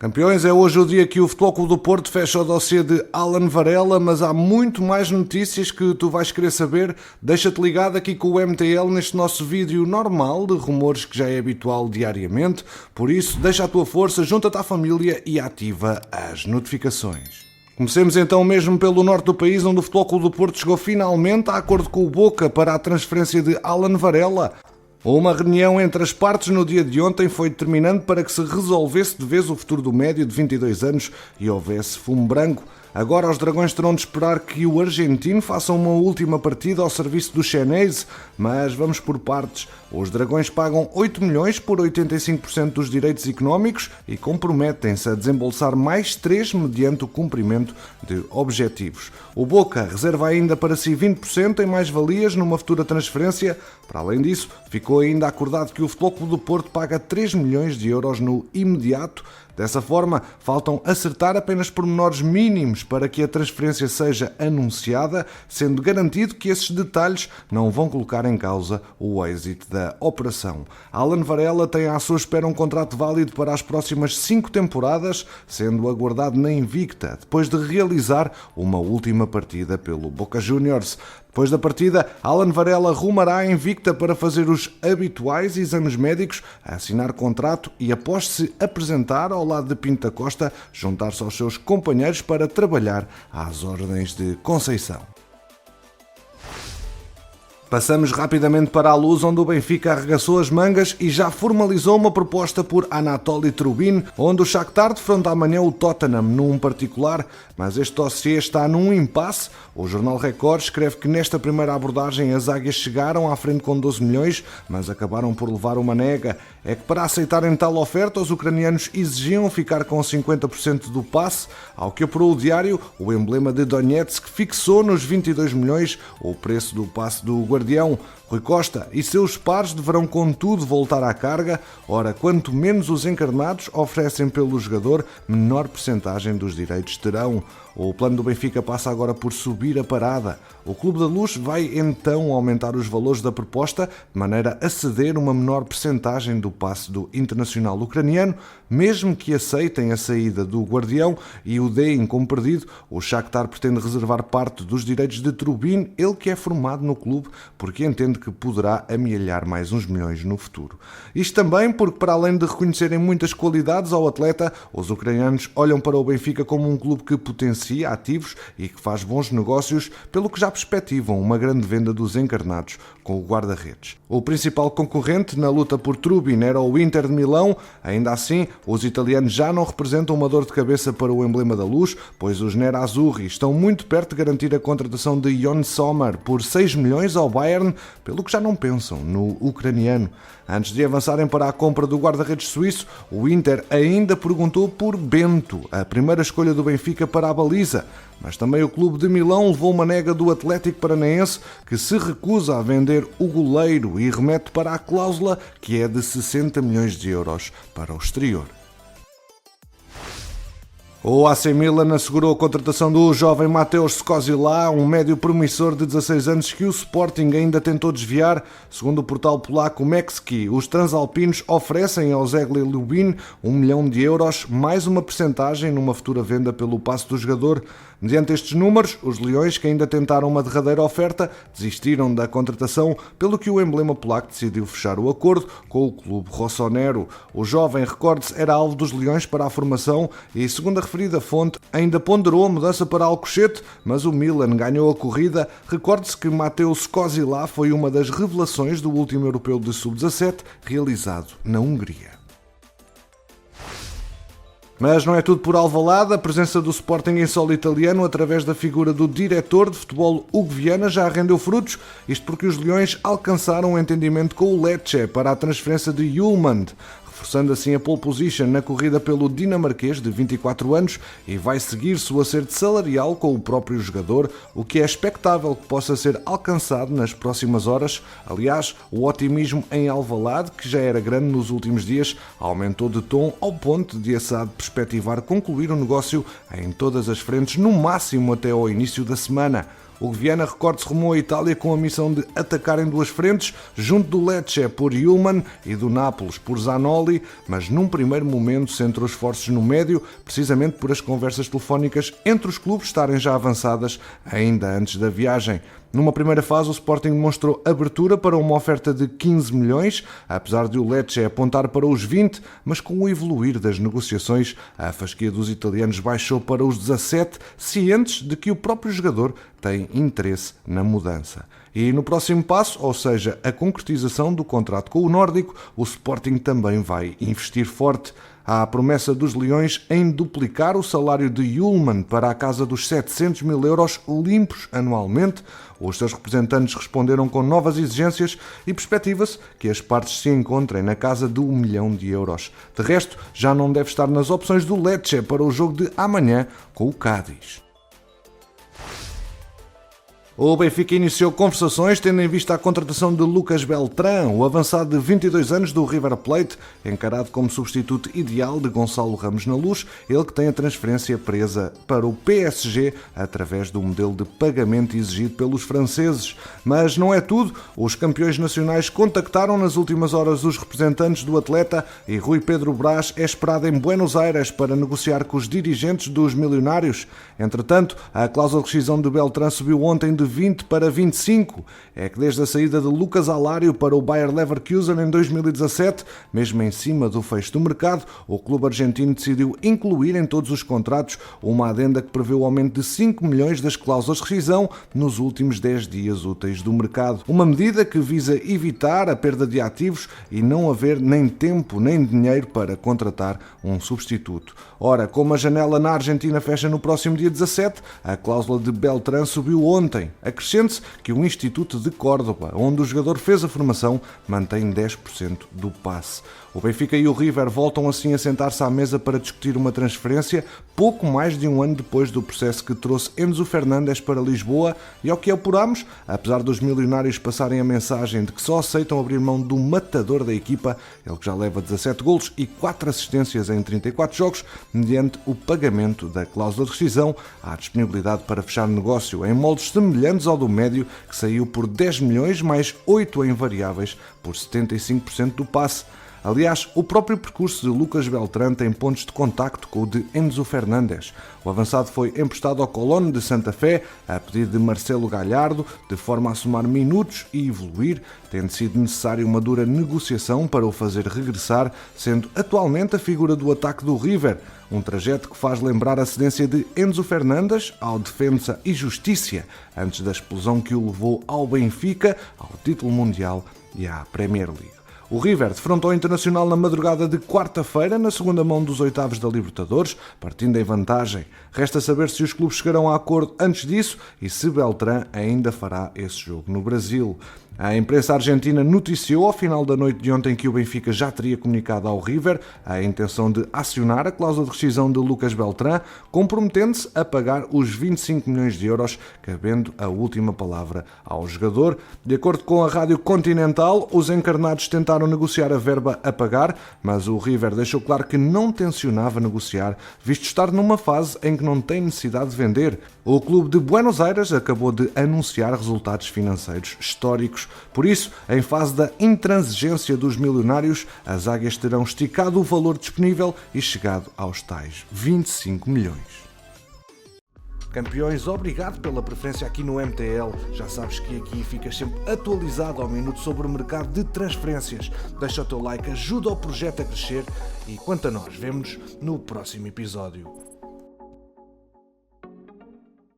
Campeões, é hoje o dia que o Futebol Clube do Porto fecha o dossiê de Alan Varela, mas há muito mais notícias que tu vais querer saber. Deixa-te ligado aqui com o MTL neste nosso vídeo normal de rumores que já é habitual diariamente. Por isso, deixa a tua força, junta-te à família e ativa as notificações. Comecemos então mesmo pelo norte do país, onde o Futebol Clube do Porto chegou finalmente a acordo com o Boca para a transferência de Alan Varela. Uma reunião entre as partes no dia de ontem foi determinante para que se resolvesse de vez o futuro do médio de 22 anos e houvesse fumo branco. Agora os Dragões terão de esperar que o argentino faça uma última partida ao serviço do Xeneize, mas vamos por partes. Os Dragões pagam 8 milhões por 85% dos direitos económicos e comprometem-se a desembolsar mais 3 mediante o cumprimento de objetivos. O Boca reserva ainda para si 20% em mais-valias numa futura transferência. Para além disso, ficou ainda acordado que o Futebol Clube do Porto paga 3 milhões de euros no imediato. Dessa forma, faltam acertar apenas pormenores mínimos para que a transferência seja anunciada, sendo garantido que esses detalhes não vão colocar em causa o êxito da operação. Alan Varela tem à sua espera um contrato válido para as próximas 5 temporadas, sendo aguardado na Invicta, depois de realizar uma última partida pelo Boca Juniors. Depois da partida, Alan Varela rumará à Invicta para fazer os habituais exames médicos, assinar contrato e, após se apresentar ao lado de Pinto da Costa, juntar-se aos seus companheiros para trabalhar às ordens de Conceição. Passamos rapidamente para a Luz, onde o Benfica arregaçou as mangas e já formalizou uma proposta por Anatoly Trubin, onde o Shakhtar defronta amanhã o Tottenham num particular, mas este dossiê está num impasse. O jornal Record escreve que nesta primeira abordagem as águias chegaram à frente com 12 milhões, mas acabaram por levar uma nega. É que para aceitarem tal oferta, os ucranianos exigiam ficar com 50% do passe, ao que apurou o diário, o emblema de Donetsk fixou nos 22 milhões o preço do passe do Guardião. Rui Costa e seus pares deverão contudo voltar à carga. Ora, quanto menos os encarnados oferecem pelo jogador, menor percentagem dos direitos terão. O plano do Benfica passa agora por subir a parada. O Clube da Luz vai então aumentar os valores da proposta, de maneira a ceder uma menor percentagem do passe do internacional ucraniano, mesmo que aceitem a saída do Guardião e o deem como perdido. O Shakhtar pretende reservar parte dos direitos de Trubin, ele que é formado no clube, porque entende que poderá amealhar mais uns milhões no futuro. Isto também porque, para além de reconhecerem muitas qualidades ao atleta, os ucranianos olham para o Benfica como um clube que potencia ativos e que faz bons negócios, pelo que já perspectivam uma grande venda dos encarnados com o guarda-redes. O principal concorrente na luta por Trubin era o Inter de Milão. Ainda assim, os italianos já não representam uma dor de cabeça para o emblema da Luz, pois os Nerazzurri estão muito perto de garantir a contratação de Jon Sommer por 6 milhões ao Bayern, pelo que já não pensam no ucraniano. Antes de avançarem para a compra do guarda-redes suíço, o Inter ainda perguntou por Bento, a primeira escolha do Benfica para a baliza. Mas também o clube de Milão levou uma nega do Atlético Paranaense, que se recusa a vender o goleiro e remete para a cláusula, que é de 60 milhões de euros para o exterior. O AC Milan assegurou a contratação do jovem Mateusz Skozila, um médio promissor de 16 anos que o Sporting ainda tentou desviar. Segundo o portal polaco Mexki, os transalpinos oferecem ao Zegli Lubin 1 milhão de euros, mais uma percentagem numa futura venda pelo passe do jogador. Mediante estes números, os Leões, que ainda tentaram uma derradeira oferta, desistiram da contratação, pelo que o emblema polaco decidiu fechar o acordo com o clube rossonero. O jovem, recorde-se, era alvo dos Leões para a formação e, segundo a referida fonte, ainda ponderou a mudança para Alcochete, mas o Milan ganhou a corrida. Recorde-se que Mateusz Skozila foi uma das revelações do último europeu de sub-17, realizado na Hungria. Mas não é tudo por Alvalade. A presença do Sporting em solo italiano, através da figura do diretor de futebol Hugo Viana, já rendeu frutos. Isto porque os Leões alcançaram um entendimento com o Lecce para a transferência de Hjulmand, reforçando assim a pole position na corrida pelo dinamarquês de 24 anos, e vai seguir-se o acerto salarial com o próprio jogador, o que é expectável que possa ser alcançado nas próximas horas. Aliás, o otimismo em Alvalade, que já era grande nos últimos dias, aumentou de tom ao ponto de Assad perspectivar concluir o negócio em todas as frentes, no máximo até ao início da semana. O Viana, recorde-se, rumou a Itália com a missão de atacar em duas frentes, junto do Lecce por Ullmann e do Nápoles por Zanoli, mas num primeiro momento centrou esforços no médio, precisamente por as conversas telefónicas entre os clubes estarem já avançadas ainda antes da viagem. Numa primeira fase, o Sporting demonstrou abertura para uma oferta de 15 milhões, apesar de o Lecce apontar para os 20, mas com o evoluir das negociações, a fasquia dos italianos baixou para os 17, cientes de que o próprio jogador tem interesse na mudança. E no próximo passo, ou seja, a concretização do contrato com o nórdico, o Sporting também vai investir forte. Há a promessa dos Leões em duplicar o salário de Ullmann para a casa dos 700 mil euros limpos anualmente. Os seus representantes responderam com novas exigências e perspectiva-se que as partes se encontrem na casa de 1 milhão de euros. De resto, já não deve estar nas opções do Lecce para o jogo de amanhã com o Cádiz. O Benfica iniciou conversações tendo em vista a contratação de Lucas Beltrán, o avançado de 22 anos do River Plate, encarado como substituto ideal de Gonçalo Ramos na Luz, ele que tem a transferência presa para o PSG através do modelo de pagamento exigido pelos franceses. Mas não é tudo, os campeões nacionais contactaram nas últimas horas os representantes do atleta e Rui Pedro Brás é esperado em Buenos Aires para negociar com os dirigentes dos milionários. Entretanto, a cláusula de rescisão de Beltrán subiu ontem de 20 para 25. É que desde a saída de Lucas Alário para o Bayer Leverkusen em 2017, mesmo em cima do fecho do mercado, o clube argentino decidiu incluir em todos os contratos uma adenda que prevê o aumento de 5 milhões das cláusulas de rescisão nos últimos 10 dias úteis do mercado. Uma medida que visa evitar a perda de ativos e não haver nem tempo nem dinheiro para contratar um substituto. Ora, como a janela na Argentina fecha no próximo dia 17, a cláusula de Beltrán subiu ontem. Acrescente-se que o Instituto de Córdoba, onde o jogador fez a formação, mantém 10% do passe. O Benfica e o River voltam assim a sentar-se à mesa para discutir uma transferência pouco mais de um ano depois do processo que trouxe Enzo Fernandes para Lisboa e, ao que apuramos, apesar dos milionários passarem a mensagem de que só aceitam abrir mão do matador da equipa, ele que já leva 17 golos e 4 assistências em 34 jogos, mediante o pagamento da cláusula de rescisão, há disponibilidade para fechar negócio em moldes semelhantes ao do médio, que saiu por 10 milhões mais 8 em variáveis por 75% do passe. Aliás, o próprio percurso de Lucas Beltrán tem pontos de contacto com o de Enzo Fernandes. O avançado foi emprestado ao Colón de Santa Fé, a pedido de Marcelo Gallardo, de forma a somar minutos e evoluir, tendo sido necessário uma dura negociação para o fazer regressar, sendo atualmente a figura do ataque do River, um trajeto que faz lembrar a cedência de Enzo Fernandes ao Defensa e Justiça, antes da explosão que o levou ao Benfica, ao título mundial e à Premier League. O River defrontou o Internacional na madrugada de quarta-feira, na segunda mão dos oitavos da Libertadores, partindo em vantagem. Resta saber se os clubes chegarão a acordo antes disso e se Beltrán ainda fará esse jogo no Brasil. A imprensa argentina noticiou ao final da noite de ontem que o Benfica já teria comunicado ao River a intenção de acionar a cláusula de rescisão de Lucas Beltrán, comprometendo-se a pagar os 25 milhões de euros, cabendo a última palavra ao jogador. De acordo com a Rádio Continental, os encarnados tentaram negociar a verba a pagar, mas o River deixou claro que não tencionava negociar, visto estar numa fase em que não tem necessidade de vender. O clube de Buenos Aires acabou de anunciar resultados financeiros históricos. Por isso, em fase da intransigência dos milionários, as águias terão esticado o valor disponível e chegado aos tais 25 milhões. Campeões, obrigado pela preferência aqui no MTL. Já sabes que aqui ficas sempre atualizado ao minuto sobre o mercado de transferências. Deixa o teu like, ajuda o projeto a crescer e quanto a nós, vemo-nos no próximo episódio.